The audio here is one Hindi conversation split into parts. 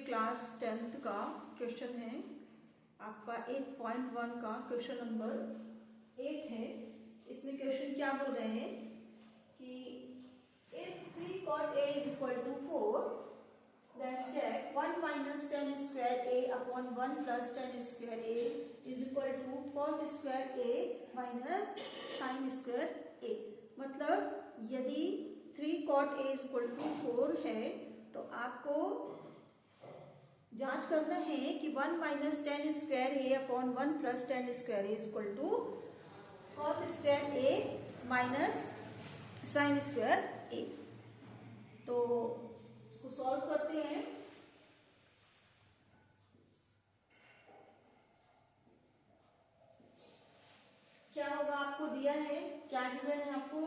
क्लास 10th का क्वेश्चन है आपका 8.1 का क्वेश्चन नंबर 8 है। इसमें क्वेश्चन क्या बोल रहे हैं कि if 3 cot a is equal to 4 then check 1 minus tan square a upon 1 plus tan square a is equal to cos square a minus sin square a। मतलब यदि 3 cot a is equal to 4 है तो आपको जांच करना है कि 1 minus tan square A upon 1 plus tan square A equal to cos square A minus sign square A. तो इसको सॉल्व करते हैं। क्या होगा, आपको दिया है, क्या गिवन है आपको,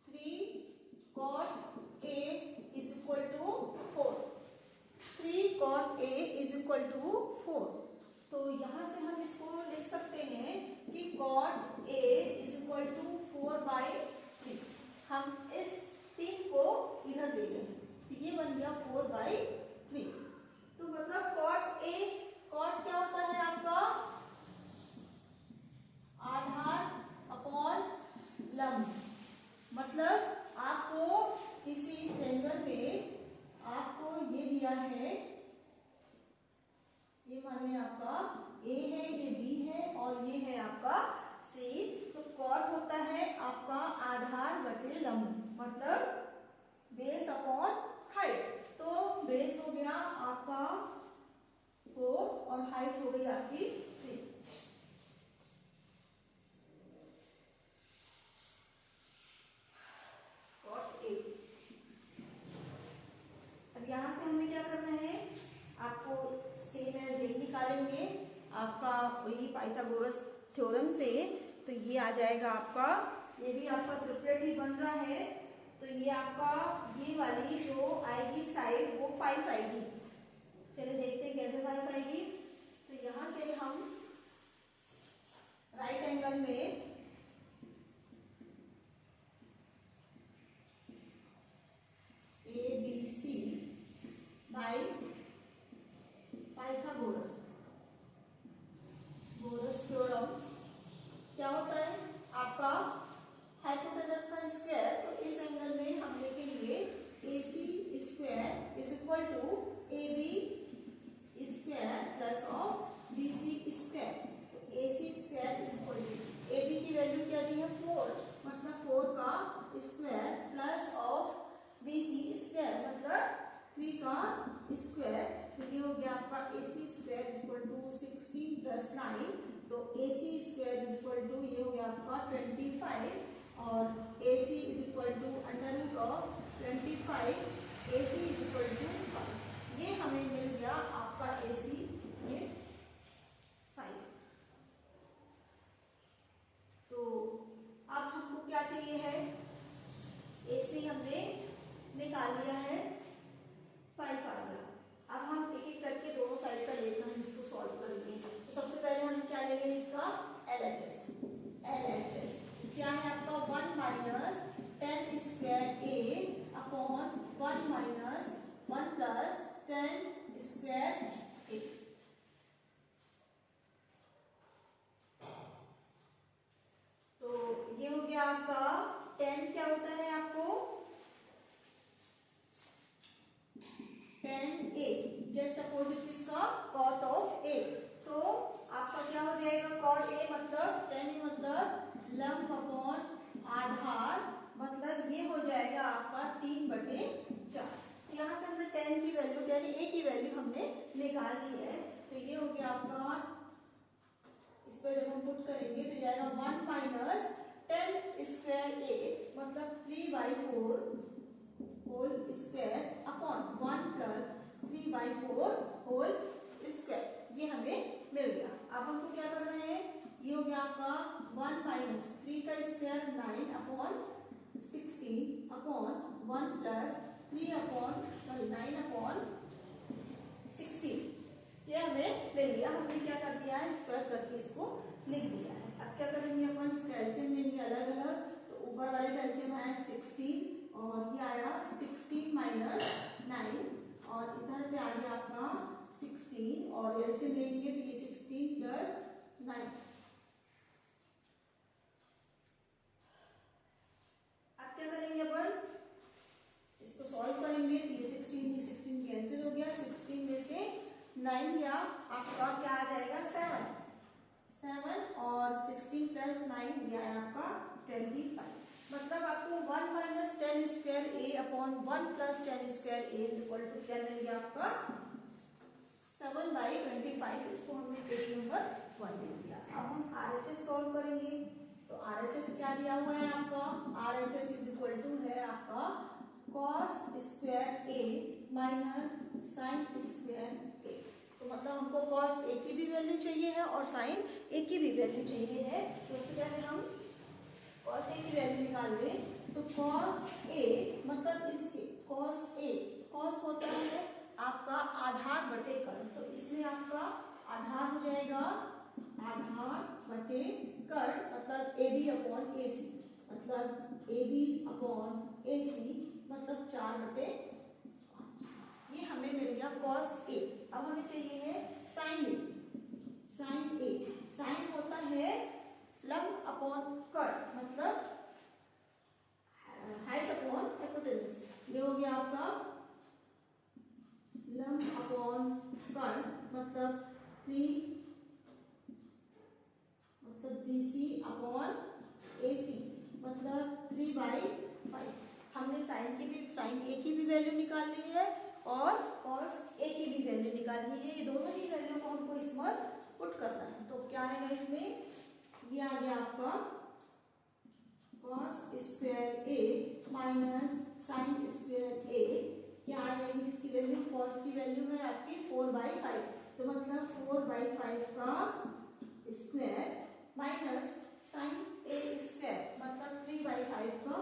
3 cot a is equal to 4। 3 cot a is equal to 4। तो यहां से हम इसको लिख सकते हैं कि cot a is equal to 4/3। हम इस 3 को इधर ले लेंगे तो ये बन गया 4/3। तो मतलब cot a, cot क्या होता है आपका, आधार अपॉन लंब। मतलब आपको किसी ट्रायंगल में आपको ये दिया है, ये मान लें आपका A है, ये B है और ये है आपका C। तो कॉट होता है आपका आधार बटे लंब, मतलब बेस अपॉन हाइट। तो बेस हो गया आपका 4 और हाइट हो गई आपकी 3। अब यहां से हमें क्या करना है, आपको सेम एज यही निकालेंगे आपका वही पाइथागोरस थ्योरम से। तो ये आ जाएगा आपका, ये भी आपका ट्रिपलेट ही बन रहा है। तो ये आपका ये वाली जो आएगी साइड वो 5 आएगी। चलिए देखते हैं कैसे 5 आएगी। तो यहां से हम राइट एंगल में ABC बाई पाइथागोरस थ्योरम क्या होता है आपका, हाइपोटेनस का स्क्वायर। तो इस एंगल में हम लिखेंगे AC square is equal to AB square plus of BC square. तो AC square is equal to AB की वैल्यू क्या दी है 4, मतलब 4 का square plus of BC square मतलब 3 का स्क्वायर। तो ये हो गया आपका AC square is equal to 16 plus 9। तो AC square is equal to ये हो गया आपका 25 और AC is equal to under root of 25 AC is equal to 5। ये हमें मिल गया आपका AC ये 5। तो अब हमको क्या चाहिए है, AC हमने निकाल लिया है, 5 आ गया। अब हम एक एक करके दोनों साइड का लेकर हम इसको सॉल्व करेंगे। तो सबसे पहले हम क्या लेंगे, इसका LHS। LHS क्या है आपका 1 minus tan square A upon 1 minus 1 plus tan square A. तो ये हो गया आपका 10 क्या होता है आपको tan a, जस्ट अपोजिट किसका, cot ऑफ a। तो आपका क्या हो जाएगा cot a मतलब tan a मतलब लंब अपॉन आधार, मतलब ये हो जाएगा आपका 3/4। तो यहाँ से हमने tan की वैल्यू यानी a की वैल्यू हमने निकाल ली है। तो ये हो गया आपका, इस पर जब हम पुट करेंगे तो जाएगा 1 माइनस टेन स्क्वायर a मतलब 3/4 whole square upon 1 plus 3/4 whole square. ये हमें मिल गया। अब हमको क्या करना है, ये हो गया आपका 1 माइनस 3 का square 9 upon 16 upon 1 plus 9 upon 16। ये हमें मिल गया। हमने क्या कर दिया है, स्क्वायर करके इसको लिख दिया है। अब क्या करेंगे अपन, इसका एलसीएम लेंगे अलग अलग। तो ऊपर वाले का एलसीएम आया 16 और ये आया 16 माइनस 9 और इधर पे आ गया आपका 16 और एलसीएम लेंगे तो ये 16 प्लस 9। अब क्या करेंगे अपन इसको सॉल्व करेंगे तो ये 16 कैंसिल हो गया। 16 में से 9 गया आपका क्या आ जाएगा 7 और 16 प्लस 9 दिया है आपका 25। मतलब आपको 1 minus 10 square A upon 1 plus 10 square A is equal to क्या मिलेंगे आपका 7/25। इसको हमने क्वेश्चन नंबर 1 दे दिया। अब हम आरएचएस सॉल्व करेंगे तो आरएचएस क्या दिया हुआ है आपका आरएचएस इज इक्वल टू है आपका cos square A minus sign square A. तो मतलब हमको cos ए की भी वैल्यू चाहिए है और साइन ए की भी वैल्यू चाहिए है। तो पहले हम cos ए की वैल्यू निकाल लें तो cos ए मतलब इसके cos होता है आपका आधार बटे कर्ण। तो इसमें आपका आधार हो जाएगा आधार बटे कर्ण मतलब ए बी अपॉन ए सी मतलब ए बी अपॉन ए सी मतलब 4/5। ये हमें मिल गया cos ए। अब हमें चाहिए है sin ए। साइन होता है लंब अपॉन कर्ण मतलब हाइट अपॉन हाइपोटेनस। ये हो गया आपका लंब अपॉन कर्ण मतलब 3 मतलब BC अपॉन AC मतलब 3/5। हमने साइन ए की भी वैल्यू निकाल ली है और cos ए की भी वैल्यू निकाल ली है। ये दोनों ही वैल्यू को हमको इसमें पुट करना है। तो क्या आएगा इसमें ये आ गया आपका cos square A minus sign square ए। क्या आ जाएगी इसकी वैल्यू cos की वैल्यू है आपकी 4/5 तो मतलब 4/5 का स्क्वायर माइनस साइन ए स्क्वायर मतलब 3/5 का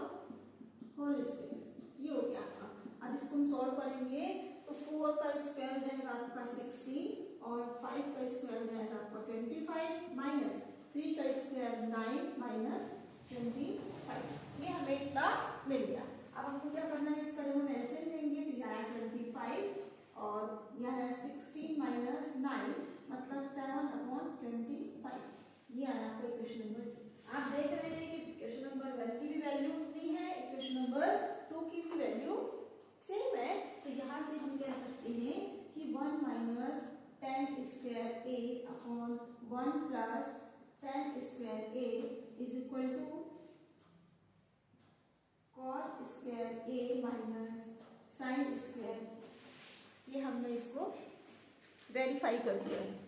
होल स्क्वायर। ये हो गया आपका। अब इसको हम सॉल्व करेंगे तो 4 का स्क्वायर हो जाएगा आपका 16 और 5 का स्क्वायर हो जाएगा आपका 25 माइनस 3 का स्क्वायर 9 माइनस 25। ये हमें इतना मिल गया। अब हमको क्या करना है इसका जब हम एलसीएम लेंगे तो यह आया 25 और यह है 16 माइनस 9 मतलब 7/25। ये आया आपका इक्वेशन नंबर। आप देख रहे हैं कि इक्वेशन नंबर 1 की भी वैल्यू उतनी है इक्वेशन नंबर 2 की भी वैल्यू सेम है। तो यहाँ से हम कह सकते हैं कि 1 minus 10 square A upon 1 plus 10 square A is equal to cos square A minus sign square. ये हमने इसको वेरीफाई कर दिया है।